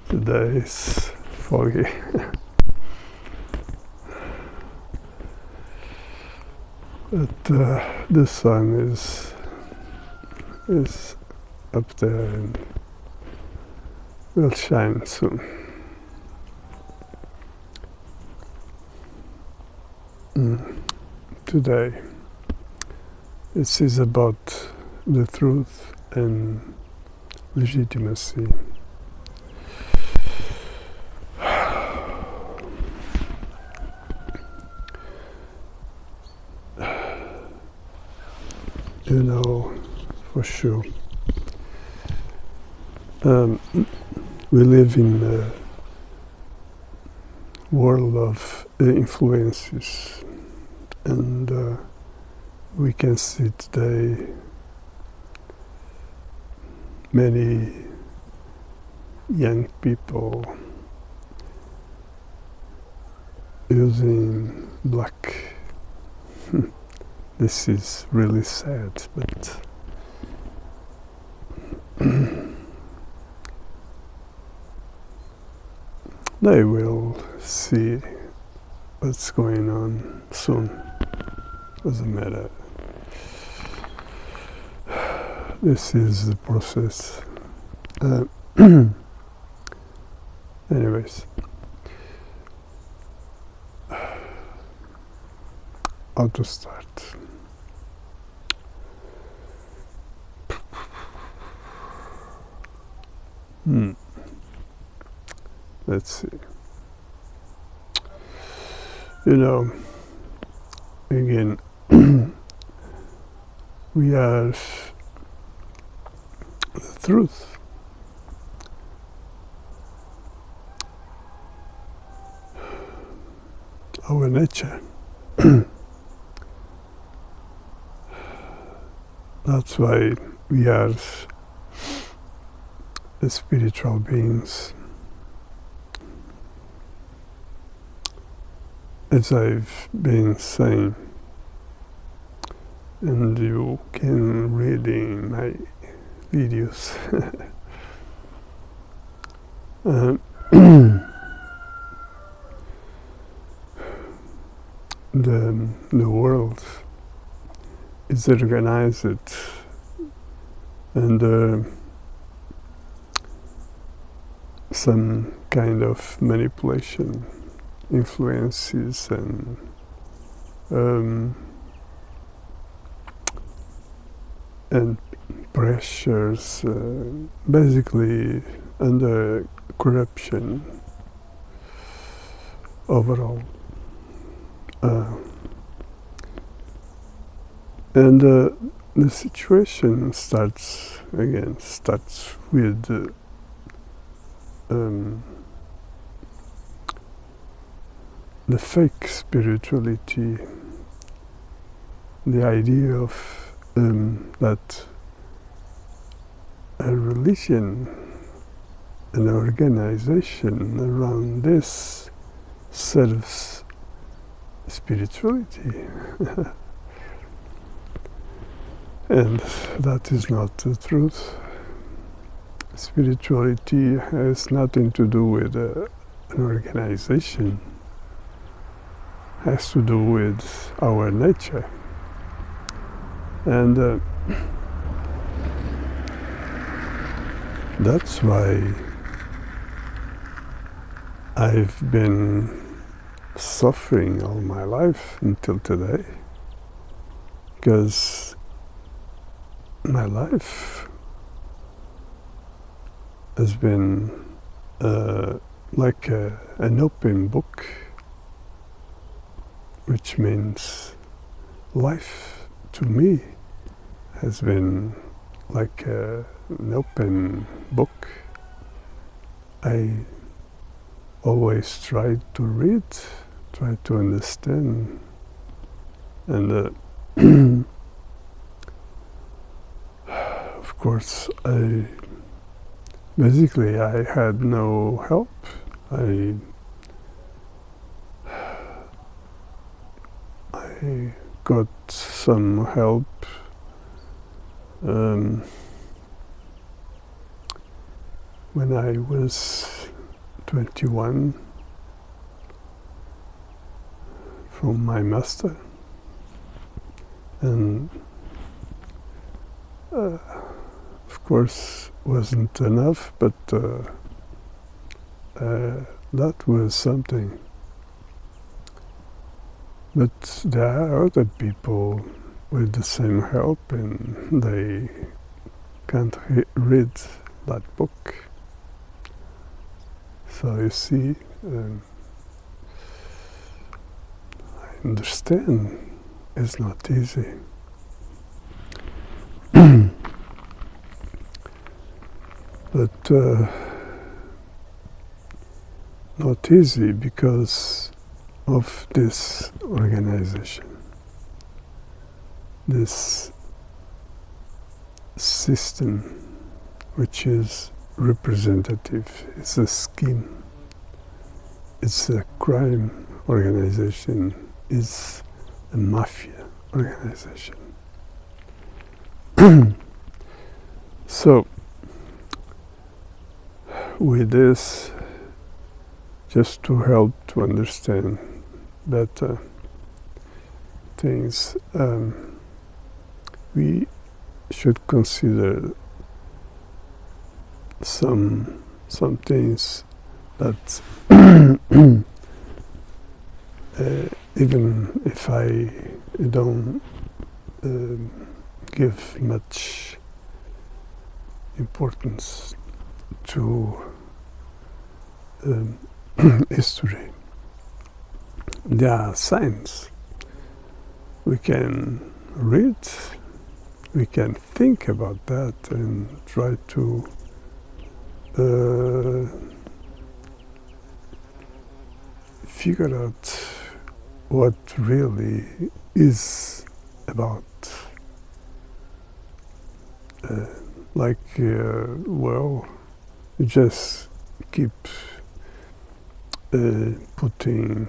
Today is foggy. But the sun is up there and will shine soon. Today, this is about the truth and legitimacy. You know, for sure, we live in a world of influences, and we can see today many young people using black. This is really sad, but they will see what's going on soon. Doesn't matter. This is the process. Anyways, how to start? Let's see. You know, again, we have the truth. Our nature. That's why we are spiritual beings. As I've been saying, and you can read in my videos, the world is organized and some kind of manipulation, influences and pressures, basically under corruption overall. And the situation starts with the fake spirituality, the idea of that a religion, an organization around this serves spirituality. And that is not the truth. Spirituality has nothing to do with an organization. It has to do with our nature. And that's why I've been suffering all my life until today, because my life has been like an open book, which means life to me has been like an open book. I always try to read, try to understand, and of course I had no help. I got some help when I was 21 from my master, and of course wasn't enough, but that was something. But there are other people with the same help, and they can't read that book. So you see, I understand it's not easy. But not easy because of this organization, this system which is representative. It's a scheme, it's a crime organization, it's a mafia organization. So with this, just to help to understand better things, we should consider some things that even if I don't give much importance to history, there are signs. We can read, we can think about that and try to figure out what really is about. Well, you just keep putting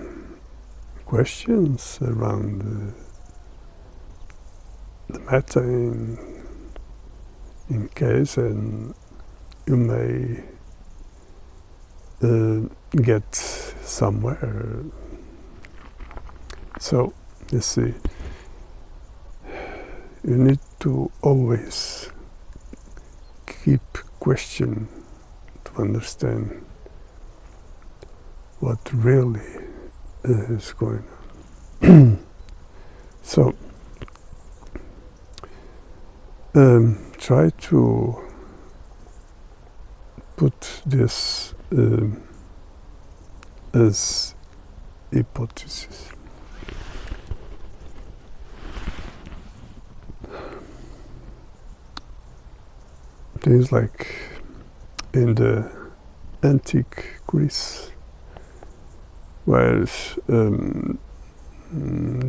questions around the matter in case, and you may get somewhere. So, you see, you need to always keep question to understand what really is going on. So, try to put this as hypothesis. Things like in the antique Greece, where the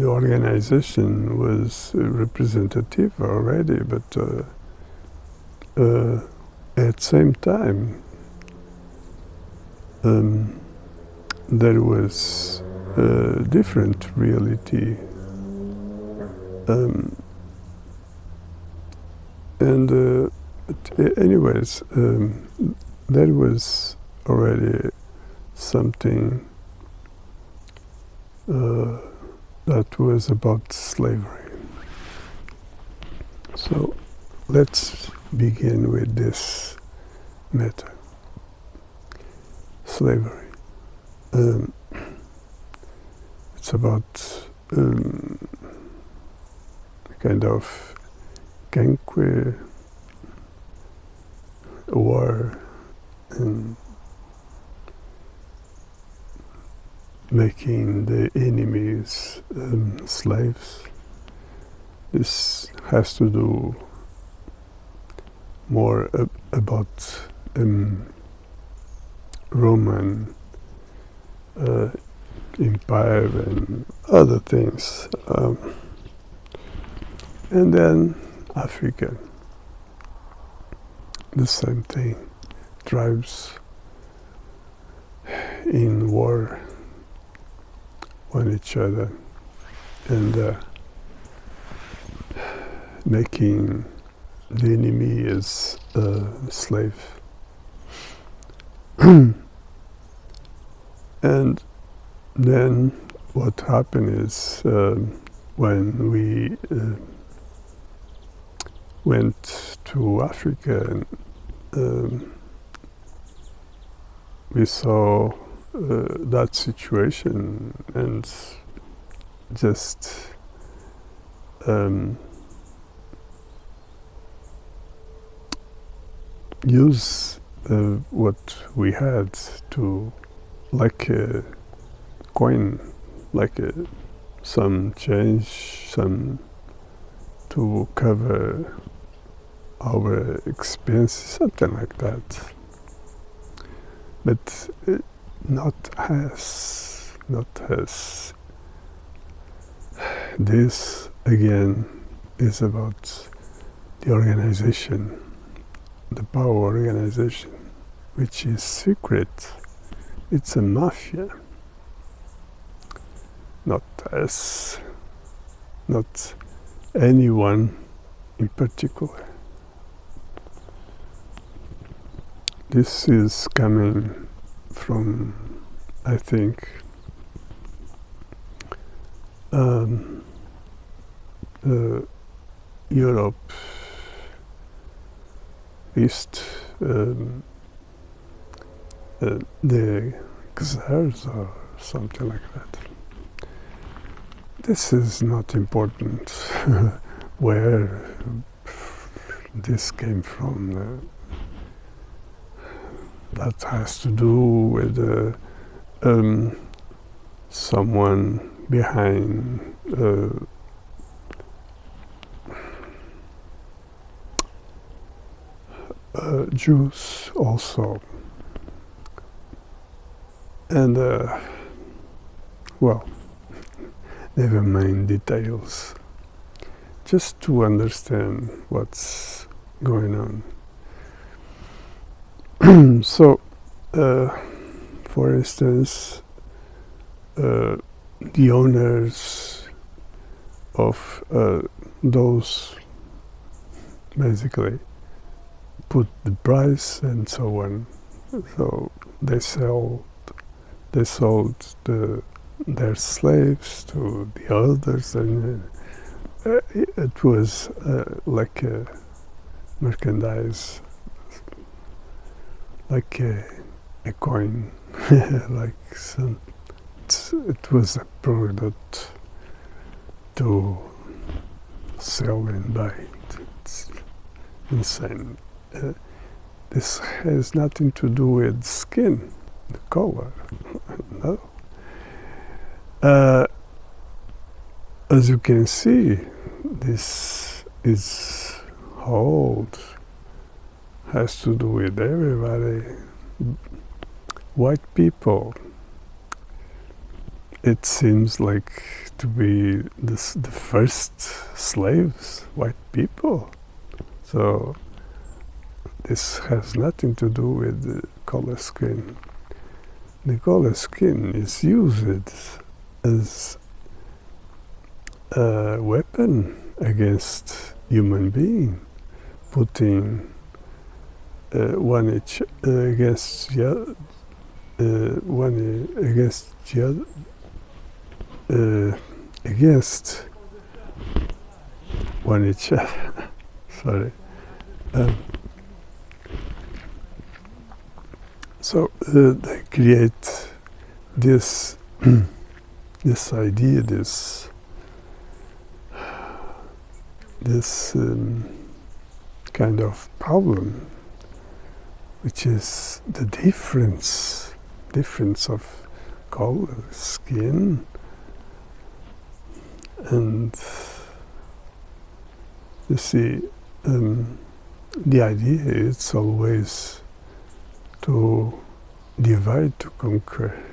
organization was representative already, but at the same time there was a different reality, but anyways, there was already something that was about slavery. So let's begin with this matter. Slavery. It's about kind of conquer, war, and making the enemies slaves. This has to do more about Roman Empire and other things, and then Africa, the same thing, tribes in war on each other, and making the enemy as a slave. And then what happened is when we went to Africa, and we saw that situation and just use what we had to, like a coin, like some change, some to cover our expenses, something like that. But not as this again is about the organization, the power organization, which is secret. It's a mafia, not anyone in particular. This is coming from, I think, Europe, East, the Czars or something like that. This is not important where this came from. That has to do with someone behind Jews also. And well, never mind details, just to understand what's going on. So, for instance, the owners of those basically put the price and so on. So they sold their slaves to the others, and it was like a merchandise, like a coin, like some. It was a product to sell and buy. It's insane. This has nothing to do with skin, the color. No. As you can see, this is old. Has to do with everybody. White people. It seems like to be the first slaves, white people. So this has nothing to do with the color skin. The color skin is used as a weapon against human being, putting one against the other, one against the other. Against one each other. Sorry. So they create this this idea, this kind of problem, which is the difference of color, skin. And you see, the idea is always to divide, to conquer,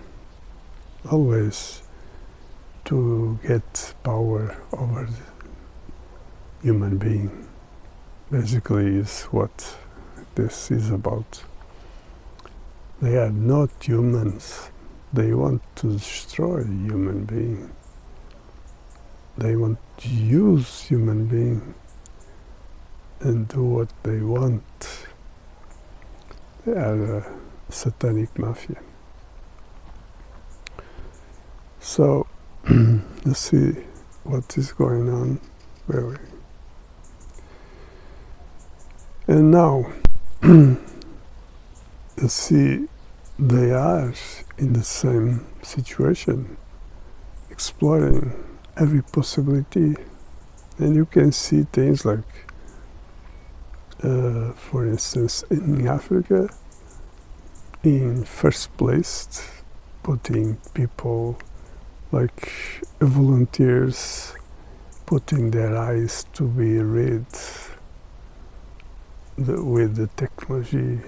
always to get power over the human being. Basically is what this is about. They are not humans. They want to destroy human being. They want to use human being and do what they want. They are satanic mafia. So let's see what is going on. Really. And now you see they are in the same situation, exploring every possibility. And you can see things like, for instance, in Africa, in first place, putting people like volunteers, putting their eyes to be read with the technology.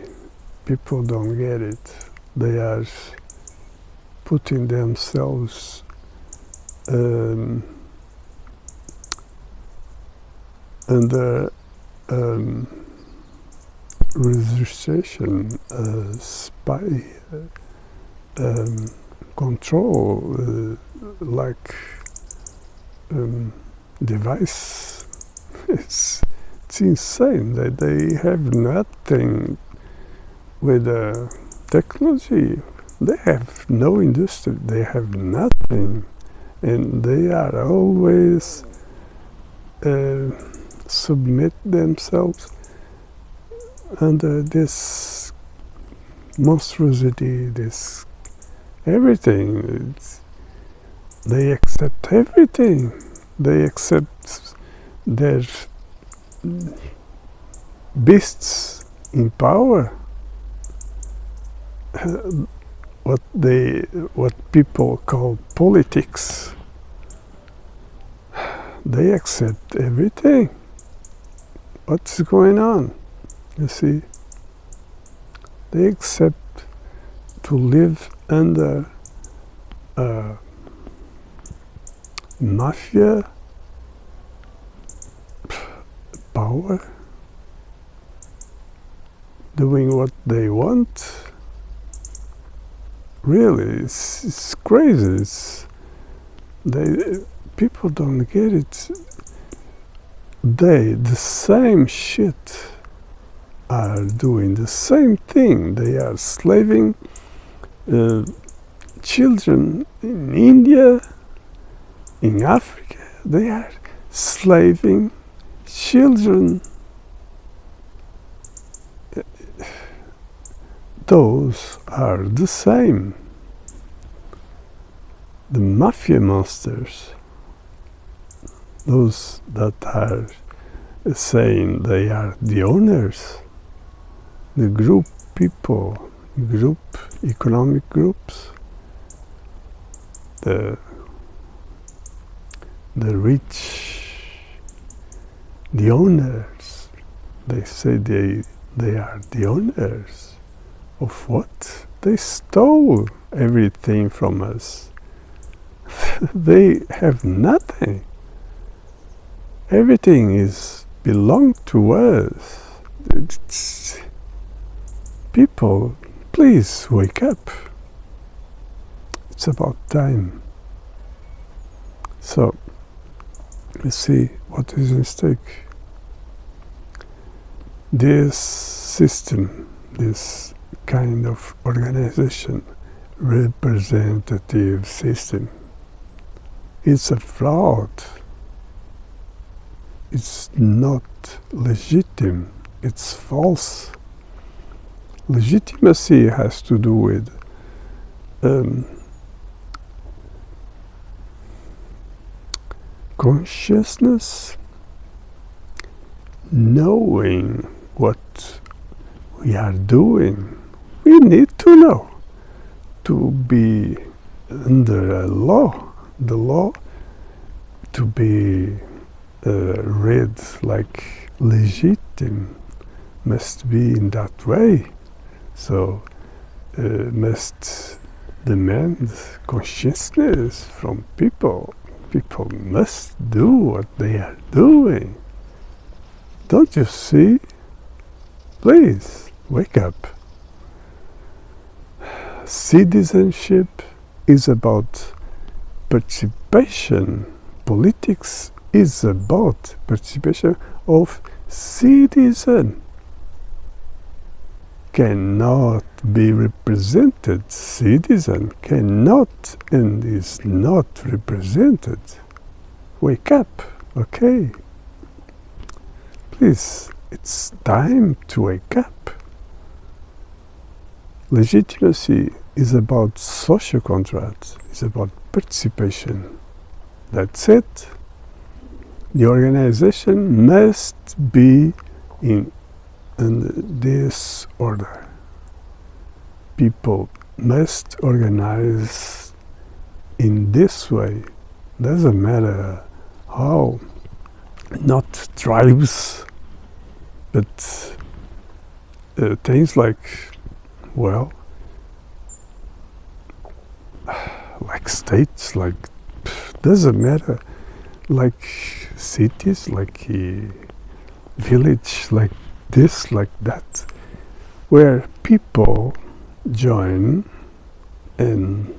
People don't get it. They are putting themselves under registration, spy control, like device. It's insane that they have nothing with technology. They have no industry. They have nothing, and they are always submit themselves under this monstrosity, this everything. They accept everything. They accept their beasts in power. What people call politics. They accept everything. What's going on? You see, they accept to live under mafia power, doing what they want. Really, it's crazy. People don't get it. The same shit, are doing the same thing. They are slaving children in India, in Africa. They are slaving children. Those are the same. The mafia monsters, those that are saying they are the owners, the group people, economic groups, the rich, the owners. They say they are the owners. Of what? They stole everything from us. They have nothing. Everything belongs to us. People, please wake up. It's about time. So, let's see what is at stake. This system, this kind of organization, representative system, it's a fraud. It's not legitimate. It's false. Legitimacy has to do with consciousness, knowing what we are doing. We need to know to be under a law, the law to be read like legitimate must be in that way. So must demand consciousness from people. People must do what they are doing. Don't you see? Please, wake up. Citizenship is about participation. Politics is about participation of citizen. cannot be represented. Citizen cannot and is not represented. Wake up, okay? Please, it's time to wake up. Legitimacy is about social contracts, it's about participation. That's it. The organization must be in this order. People must organize in this way. Doesn't matter how, not tribes, but things like, well, like states, like, doesn't matter, like cities, like a village, like this, like that, where people join and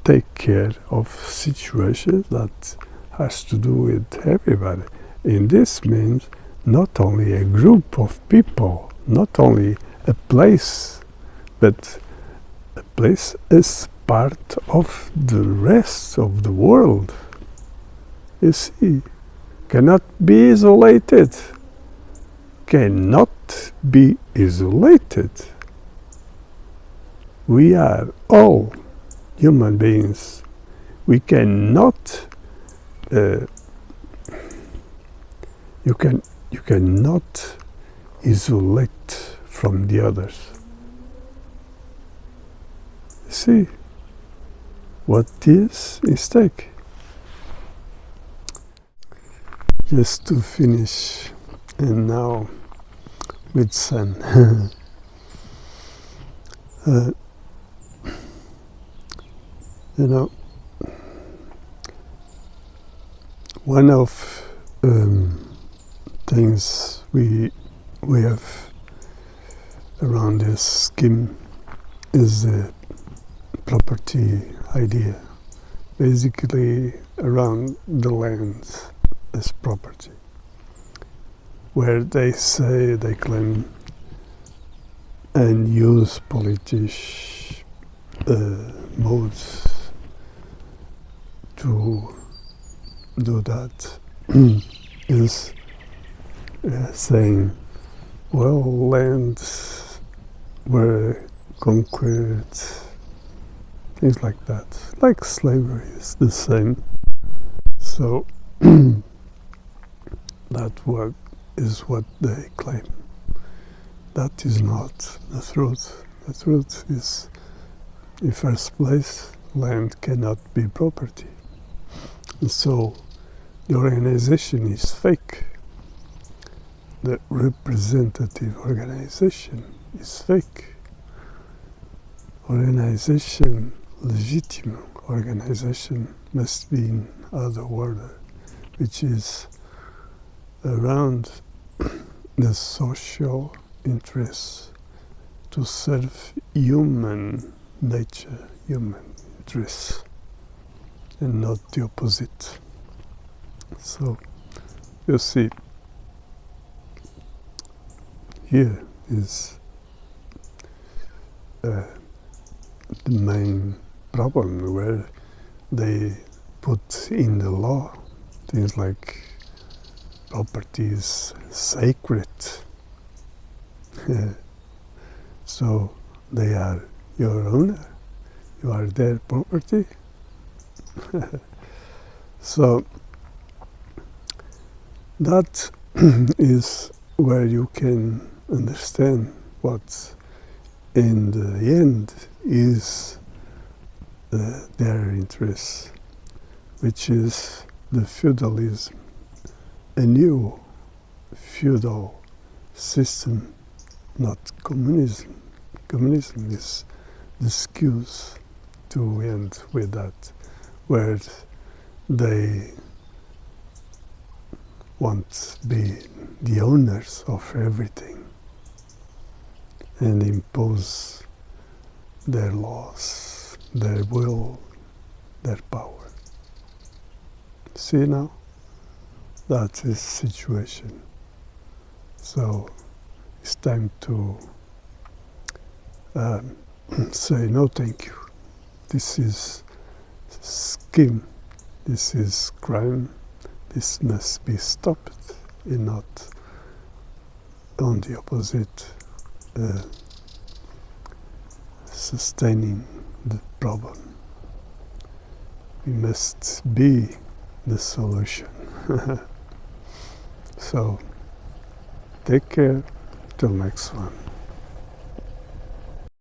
take care of situations that has to do with everybody. And this means not only a group of people, not only a place, but a place is part of the rest of the world. You see, cannot be isolated. Cannot be isolated. We are all human beings. We cannot. You cannot isolate from the others. See what is stake. Just to finish, and now with sun. You know, one of things we have around this scheme is the property idea, basically around the land as property, where they say they claim and use politisch modes to do that. Is saying, well, lands were conquered, things like that. Like slavery is the same. So that is what they claim. That is not the truth. The truth is, in first place, land cannot be property. And so the organization is fake. The representative organization is fake. Organization, legitimate organization, must be in other order, which is around the social interests to serve human nature, human interests, and not the opposite. So, you see, here is the main problem, where they put in the law things like property is sacred. So they are your owner, you are their property. So that is where you can understand what in the end is their interest, which is the feudalism, a new feudal system, not communism. Communism is the excuse to end with that, where they want to be the owners of everything and impose their laws, their will, their power. See now? That's the situation. So it's time to say no thank you. This is scheme, this is crime, this must be stopped, and not on the opposite, sustaining the problem. We must be the solution. So, take care, till next one.